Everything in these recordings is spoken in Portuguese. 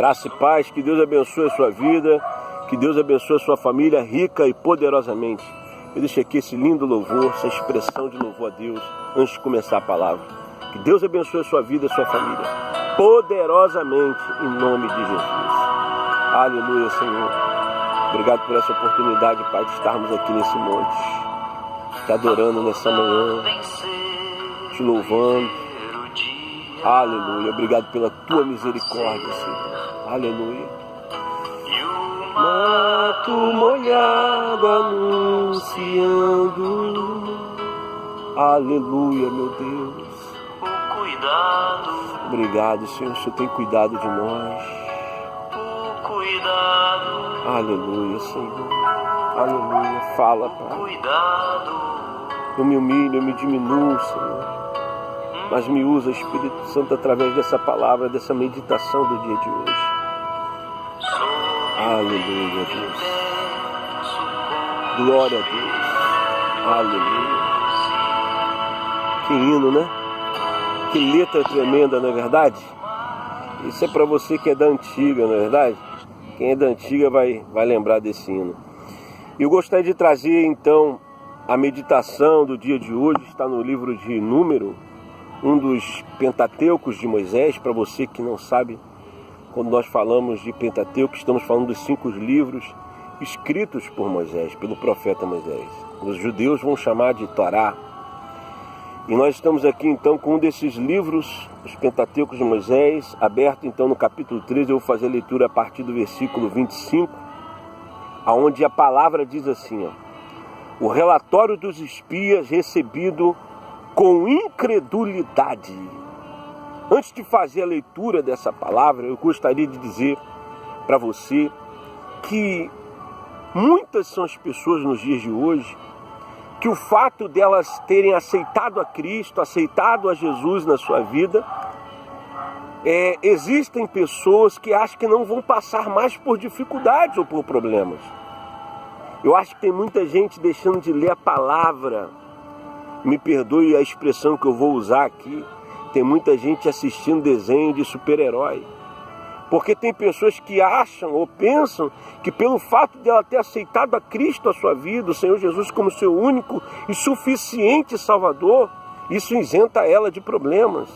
Graça e paz, que Deus abençoe a sua vida, que Deus abençoe a sua família rica e poderosamente. Eu deixo aqui esse lindo louvor, essa expressão de louvor a Deus, antes de começar a palavra. Que Deus abençoe a sua vida e a sua família, poderosamente, em nome de Jesus. Aleluia, Senhor. Obrigado por essa oportunidade, Pai, de estarmos aqui nesse monte, te adorando nessa manhã, te louvando. Aleluia. Obrigado pela tua misericórdia, Senhor. Aleluia. Mato molhado anunciando. Aleluia, meu Deus. Obrigado, Senhor. O Senhor tem cuidado de nós. Aleluia, Senhor. Aleluia. Fala, Pai. Eu me humilho, eu me diminuo, Senhor. Mas me usa, Espírito Santo, através dessa palavra, dessa meditação do dia de hoje. Aleluia, Deus. Glória a Deus. Aleluia. Que hino, né? Que letra tremenda, não é verdade? Isso é para você que é da antiga, não é verdade? Quem é da antiga vai lembrar desse hino. Eu gostaria de trazer, então, a meditação do dia de hoje. Está no livro de Número, um dos Pentateucos de Moisés. Para você que não sabe, quando nós falamos de Pentateuco, estamos falando dos 5 livros escritos por Moisés, pelo profeta Moisés. Os judeus vão chamar de Torá. E nós estamos aqui então com um desses livros, os Pentateucos de Moisés, aberto então no capítulo 13. Eu vou fazer a leitura a partir do versículo 25, aonde a palavra diz assim, ó: o relatório dos espias recebido com incredulidade. Antes de fazer a leitura dessa palavra, eu gostaria de dizer para você que muitas são as pessoas nos dias de hoje que o fato delas terem aceitado a Cristo, aceitado a Jesus na sua vida, existem pessoas que acham que não vão passar mais por dificuldades ou por problemas. Eu acho que tem muita gente deixando de ler a palavra. Me perdoe a expressão que eu vou usar aqui. Tem muita gente assistindo desenho de super-herói. Porque tem pessoas que acham ou pensam que pelo fato de ela ter aceitado a Cristo a sua vida, o Senhor Jesus como seu único e suficiente Salvador, isso isenta ela de problemas.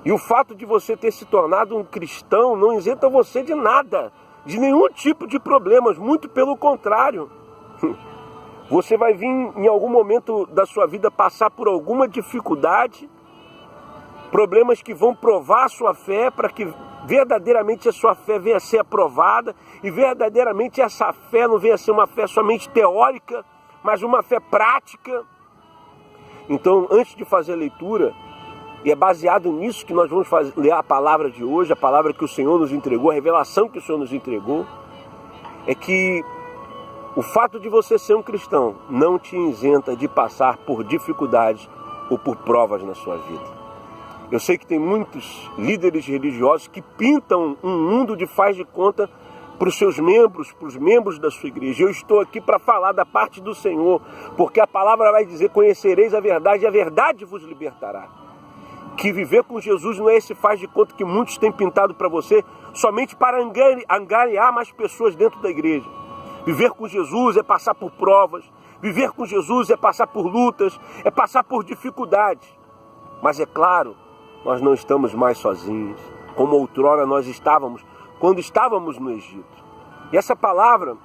E o fato de você ter se tornado um cristão não isenta você de nada, de nenhum tipo de problemas, muito pelo contrário. Você vai vir em algum momento da sua vida passar por alguma dificuldade, problemas que vão provar a sua fé para que verdadeiramente a sua fé venha a ser aprovada e verdadeiramente essa fé não venha a ser uma fé somente teórica, mas uma fé prática. Então, antes de fazer a leitura, e é baseado nisso que nós vamos ler a palavra de hoje, a palavra que o Senhor nos entregou, a revelação que o Senhor nos entregou, é que o fato de você ser um cristão não te isenta de passar por dificuldades ou por provas na sua vida. Eu sei que tem muitos líderes religiosos que pintam um mundo de faz de conta para os seus membros, para os membros da sua igreja. Eu estou aqui para falar da parte do Senhor, porque a palavra vai dizer: conhecereis a verdade e a verdade vos libertará. Que viver com Jesus não é esse faz de conta que muitos têm pintado para você, somente para angariar mais pessoas dentro da igreja. Viver com Jesus é passar por provas, viver com Jesus é passar por lutas, é passar por dificuldades. Mas é claro, nós não estamos mais sozinhos, como outrora nós estávamos, quando estávamos no Egito. E essa palavra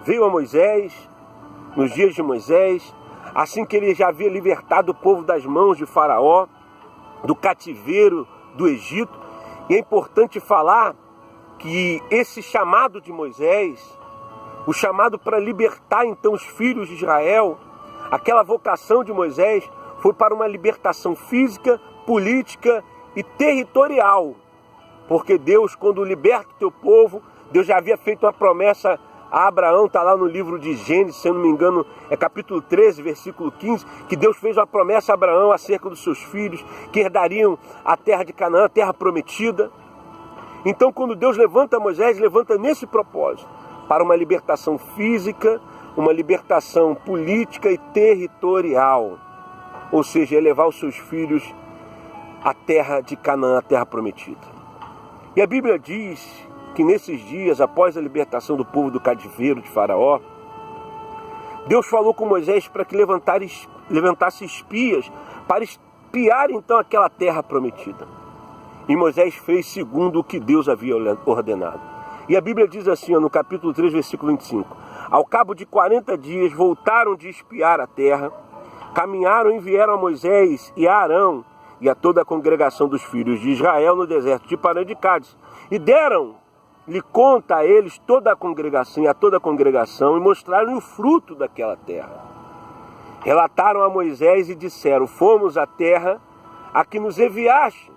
veio a Moisés, nos dias de Moisés, assim que ele já havia libertado o povo das mãos de Faraó, do cativeiro do Egito. E é importante falar que esse chamado de Moisés, o chamado para libertar então os filhos de Israel, aquela vocação de Moisés foi para uma libertação física, política e territorial. Porque Deus, quando liberta o teu povo, Deus já havia feito uma promessa a Abraão, está lá no livro de Gênesis, se eu não me engano, é capítulo 13, versículo 15, que Deus fez uma promessa a Abraão acerca dos seus filhos, que herdariam a terra de Canaã, a terra prometida. Então, quando Deus levanta Moisés, levanta nesse propósito, para uma libertação física, uma libertação política e territorial. Ou seja, levar os seus filhos à terra de Canaã, a terra prometida. E a Bíblia diz que nesses dias, após a libertação do povo do cativeiro de Faraó, Deus falou com Moisés para que levantasse espias para espiar então aquela terra prometida. E Moisés fez segundo o que Deus havia ordenado. E a Bíblia diz assim, no capítulo 3, versículo 25. Ao cabo de 40 dias voltaram de espiar a terra, caminharam e vieram a Moisés e a Arão e a toda a congregação dos filhos de Israel no deserto de Parã de Cádiz. E deram-lhe conta a eles toda a congregação e a toda a congregação e mostraram-lhe o fruto daquela terra. Relataram a Moisés e disseram, fomos à terra a que nos enviaste,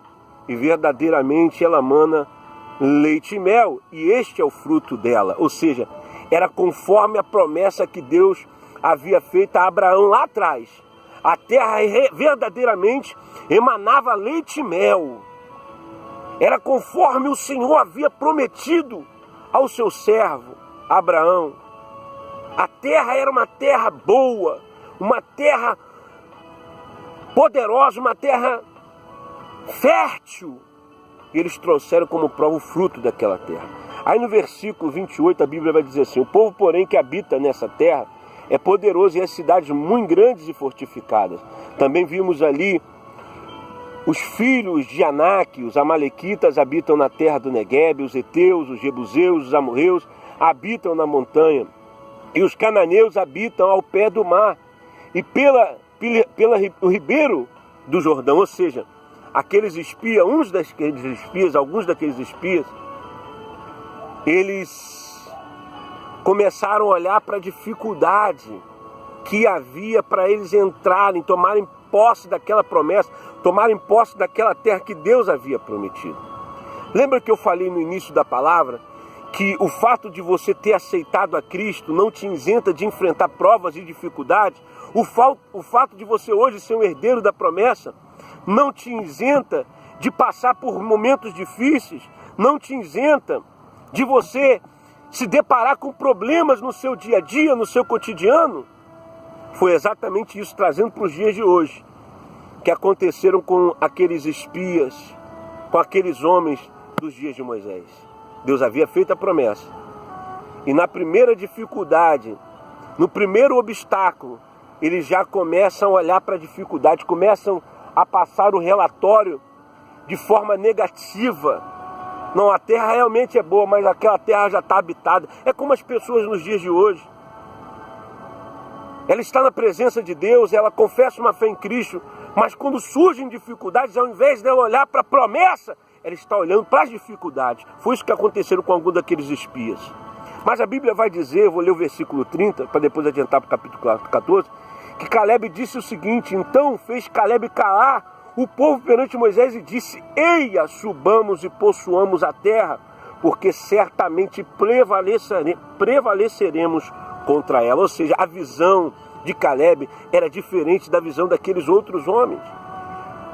e verdadeiramente ela mana leite e mel, e este é o fruto dela. Ou seja, era conforme a promessa que Deus havia feito a Abraão lá atrás. A terra verdadeiramente emanava leite e mel. Era conforme o Senhor havia prometido ao seu servo Abraão. A terra era uma terra boa, uma terra poderosa, uma terra fértil. E eles trouxeram como prova o fruto daquela terra. Aí no versículo 28 a Bíblia vai dizer assim, o povo porém que habita nessa terra é poderoso e as cidades muito grandes e fortificadas. Também vimos ali os filhos de Anak, os amalequitas habitam na terra do Neguebe, os heteus, os jebuseus, os amorreus habitam na montanha. E os cananeus habitam ao pé do mar e pelo ribeiro do Jordão. Ou seja, aqueles espias, alguns daqueles espias, eles começaram a olhar para a dificuldade que havia para eles entrarem, tomarem posse daquela promessa, tomarem posse daquela terra que Deus havia prometido. Lembra que eu falei no início da palavra que o fato de você ter aceitado a Cristo não te isenta de enfrentar provas e dificuldades? O fato de você hoje ser um herdeiro da promessa não te isenta de passar por momentos difíceis, não te isenta de você se deparar com problemas no seu dia a dia, no seu cotidiano. Foi exatamente isso, trazendo para os dias de hoje, que aconteceram com aqueles espias, com aqueles homens dos dias de Moisés. Deus havia feito a promessa. E na primeira dificuldade, no primeiro obstáculo, eles já começam a olhar para a dificuldade, começam a passar o relatório de forma negativa. Não, a terra realmente é boa, mas aquela terra já está habitada. É como as pessoas nos dias de hoje. Ela está na presença de Deus, ela confessa uma fé em Cristo, mas quando surgem dificuldades, ao invés dela olhar para a promessa, ela está olhando para as dificuldades. Foi isso que aconteceu com algum daqueles espias. Mas a Bíblia vai dizer, eu vou ler o versículo 30, para depois adiantar para o capítulo 14, que Caleb disse o seguinte, então fez Caleb calar o povo perante Moisés e disse, eia, subamos e possuamos a terra, porque certamente prevaleceremos contra ela. Ou seja, a visão de Caleb era diferente da visão daqueles outros homens.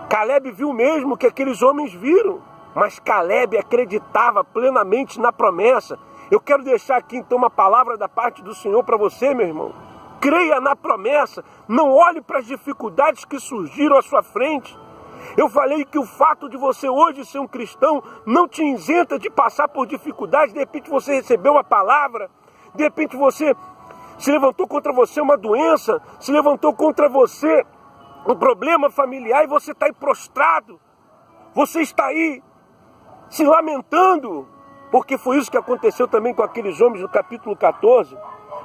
Caleb viu mesmo que aqueles homens viram, mas Caleb acreditava plenamente na promessa. Eu quero deixar aqui então uma palavra da parte do Senhor para você, meu irmão. Creia na promessa, não olhe para as dificuldades que surgiram à sua frente. Eu falei que o fato de você hoje ser um cristão não te isenta de passar por dificuldades. De repente você recebeu uma palavra, de repente você se levantou contra você uma doença, se levantou contra você um problema familiar e você está aí prostrado. Você está aí se lamentando, porque foi isso que aconteceu também com aqueles homens no capítulo 14.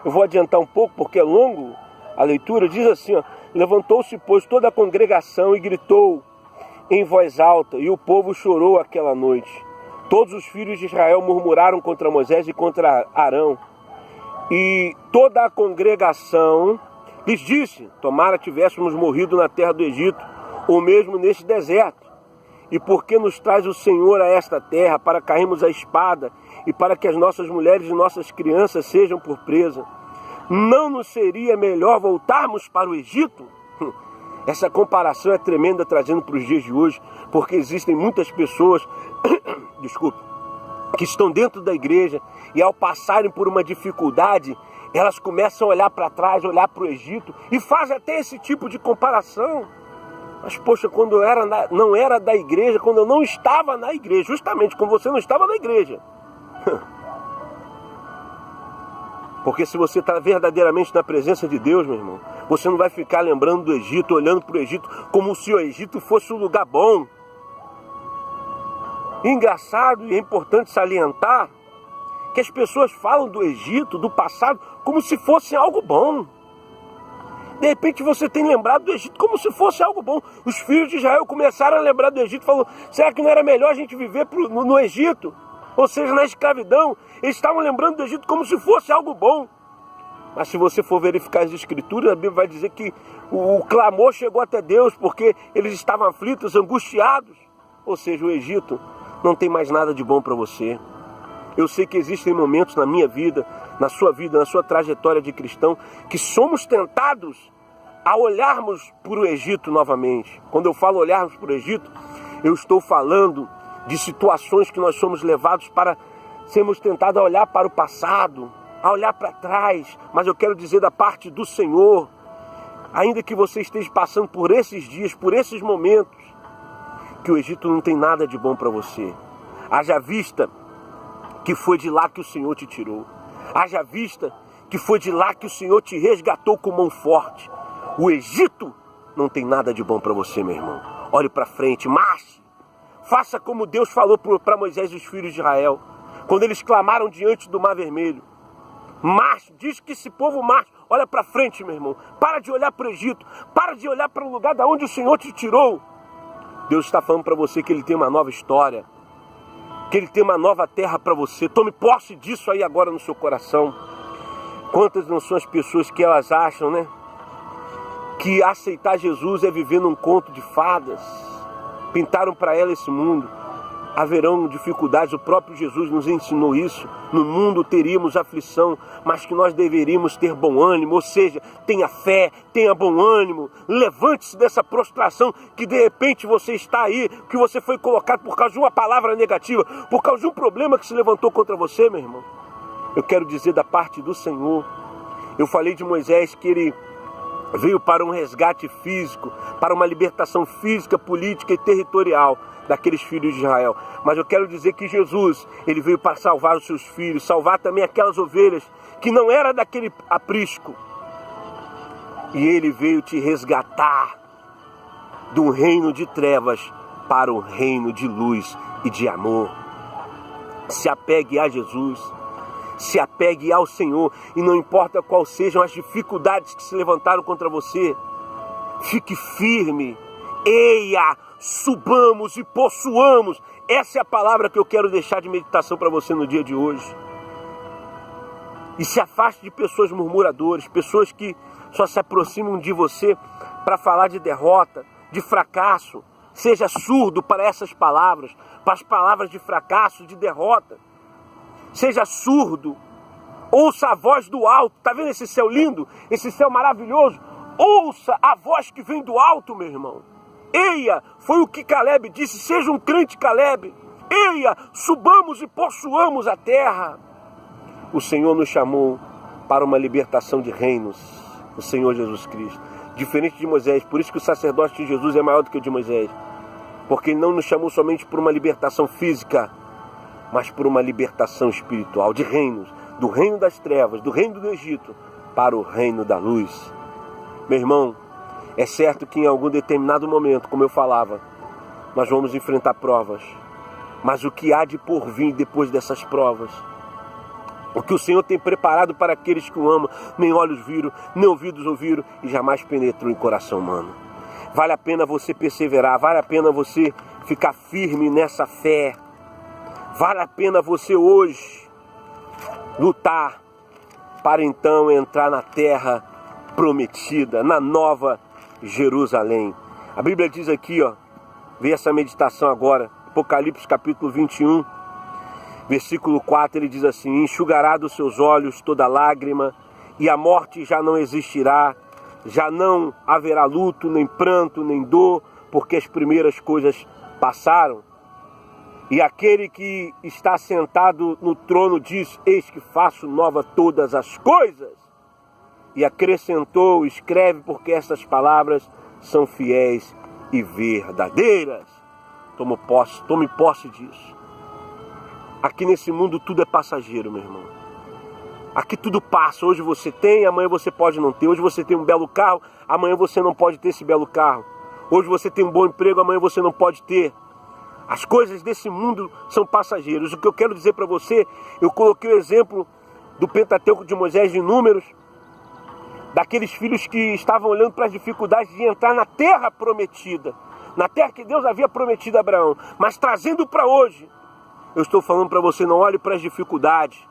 Eu vou adiantar um pouco porque é longo a leitura. Diz assim, ó, levantou-se, pois, toda a congregação e gritou em voz alta, e o povo chorou aquela noite. Todos os filhos de Israel murmuraram contra Moisés e contra Arão. E toda a congregação lhes disse, tomara tivéssemos morrido na terra do Egito, ou mesmo neste deserto. E por que nos traz o Senhor a esta terra, para cairmos a espada, e para que as nossas mulheres e nossas crianças sejam por presa? Não nos seria melhor voltarmos para o Egito? Essa comparação é tremenda, trazendo para os dias de hoje, porque existem muitas pessoas, que estão dentro da igreja, e ao passarem por uma dificuldade, elas começam a olhar para trás, olhar para o Egito, e fazem até esse tipo de comparação. Mas poxa, quando eu não era da igreja, quando eu não estava na igreja, justamente quando você não estava na igreja. Porque se você está verdadeiramente na presença de Deus, meu irmão, você não vai ficar lembrando do Egito, olhando para o Egito como se o Egito fosse um lugar bom. E engraçado e é importante salientar que as pessoas falam do Egito, do passado, como se fosse algo bom. De repente você tem lembrado do Egito como se fosse algo bom. Os filhos de Israel começaram a lembrar do Egito e falaram, será que não era melhor a gente viver no Egito? Ou seja, na escravidão. Eles estavam lembrando do Egito como se fosse algo bom. Mas se você for verificar as escrituras, a Bíblia vai dizer que o clamor chegou até Deus porque eles estavam aflitos, angustiados. Ou seja, o Egito não tem mais nada de bom para você. Eu sei que existem momentos na minha vida, na sua trajetória de cristão, que somos tentados a olharmos para o Egito novamente. Quando eu falo olharmos para o Egito, eu estou falando de situações que nós somos levados para sermos tentados a olhar para o passado, a olhar para trás. Mas eu quero dizer da parte do Senhor, ainda que você esteja passando por esses dias, por esses momentos, que o Egito não tem nada de bom para você. Haja vista que foi de lá que o Senhor te tirou. Haja vista que foi de lá que o Senhor te resgatou com mão forte. O Egito não tem nada de bom para você, meu irmão. Olhe para frente, marche. Faça como Deus falou para Moisés e os filhos de Israel, quando eles clamaram diante do Mar Vermelho. Marche, diz que esse povo marche. Olha para frente, meu irmão. Para de olhar para o Egito. Para de olhar para o lugar da onde o Senhor te tirou. Deus está falando para você que Ele tem uma nova história, que Ele tem uma nova terra para você. Tome posse disso aí agora no seu coração. Quantas não são as pessoas que elas acham, né, que aceitar Jesus é viver num conto de fadas. Pintaram para ela esse mundo. Haverão dificuldades, o próprio Jesus nos ensinou isso. No mundo teríamos aflição, mas que nós deveríamos ter bom ânimo. Ou seja, tenha fé, tenha bom ânimo. Levante-se dessa prostração que de repente você está aí, que você foi colocado por causa de uma palavra negativa, por causa de um problema que se levantou contra você, meu irmão. Eu quero dizer da parte do Senhor. Eu falei de Moisés que ele veio para um resgate físico, para uma libertação física, política e territorial daqueles filhos de Israel. Mas eu quero dizer que Jesus, ele veio para salvar os seus filhos, salvar também aquelas ovelhas que não era daquele aprisco. E ele veio te resgatar do reino de trevas para o reino de luz e de amor. Se apegue a Jesus, se apegue ao Senhor, e não importa quais sejam as dificuldades que se levantaram contra você, fique firme. Eia, subamos e possuamos. Essa é a palavra que eu quero deixar de meditação para você no dia de hoje. E se afaste de pessoas murmuradoras, pessoas que só se aproximam de você para falar de derrota, de fracasso. Seja surdo para essas palavras, para as palavras de fracasso, de derrota. Seja surdo. Ouça a voz do alto. Está vendo esse céu lindo? Esse céu maravilhoso? Ouça a voz que vem do alto, meu irmão. Eia, foi o que Caleb disse, seja um crente, Caleb. Eia, subamos e possuamos a terra. O Senhor nos chamou para uma libertação de reinos, o Senhor Jesus Cristo. Diferente de Moisés, por isso que o sacerdócio de Jesus é maior do que o de Moisés. Porque Ele não nos chamou somente por uma libertação física, mas por uma libertação espiritual, de reinos. Do reino das trevas, do reino do Egito, para o reino da luz. Meu irmão, é certo que em algum determinado momento, como eu falava, nós vamos enfrentar provas. Mas o que há de por vir depois dessas provas? O que o Senhor tem preparado para aqueles que o amam, nem olhos viram, nem ouvidos ouviram e jamais penetrou em coração humano. Vale a pena você perseverar, vale a pena você ficar firme nessa fé. Vale a pena você hoje lutar para então entrar na terra prometida, na nova Jerusalém. A Bíblia diz aqui, vê essa meditação agora, Apocalipse capítulo 21, versículo 4, ele diz assim: enxugará dos seus olhos toda lágrima, e a morte já não existirá, já não haverá luto, nem pranto, nem dor, porque as primeiras coisas passaram. E aquele que está sentado no trono diz: eis que faço nova todas as coisas. E acrescentou: escreve, porque estas palavras são fiéis e verdadeiras. Tome posse disso. Aqui nesse mundo tudo é passageiro, meu irmão. Aqui tudo passa. Hoje você tem, amanhã você pode não ter. Hoje você tem um belo carro, amanhã você não pode ter esse belo carro. Hoje você tem um bom emprego, amanhã você não pode ter. As coisas desse mundo são passageiras. O que eu quero dizer para você, eu coloquei o exemplo do Pentateuco de Moisés de Números, daqueles filhos que estavam olhando para as dificuldades de entrar na terra prometida, na terra que Deus havia prometido a Abraão, mas trazendo para hoje. Eu estou falando para você, não olhe para as dificuldades,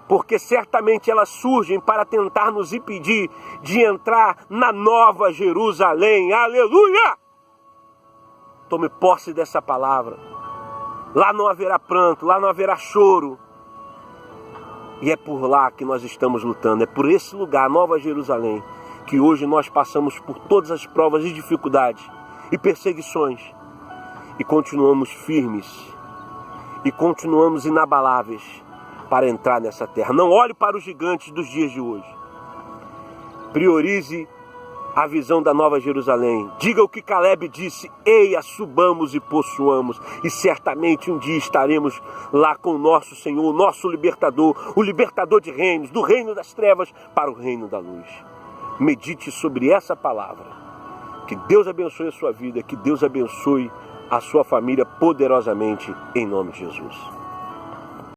porque certamente elas surgem para tentar nos impedir de entrar na nova Jerusalém. Aleluia! Tome posse dessa palavra. Lá não haverá pranto, lá não haverá choro. E é por lá que nós estamos lutando, é por esse lugar, Nova Jerusalém, que hoje nós passamos por todas as provas e dificuldades e perseguições e continuamos firmes e continuamos inabaláveis para entrar nessa terra. Não olhe para os gigantes dos dias de hoje. Priorize a visão da Nova Jerusalém. Diga o que Caleb disse: eia, subamos e possuamos, e certamente um dia estaremos lá com o nosso Senhor, o nosso libertador, o libertador de reinos, do reino das trevas para o reino da luz. Medite sobre essa palavra. Que Deus abençoe a sua vida, que Deus abençoe a sua família poderosamente, em nome de Jesus.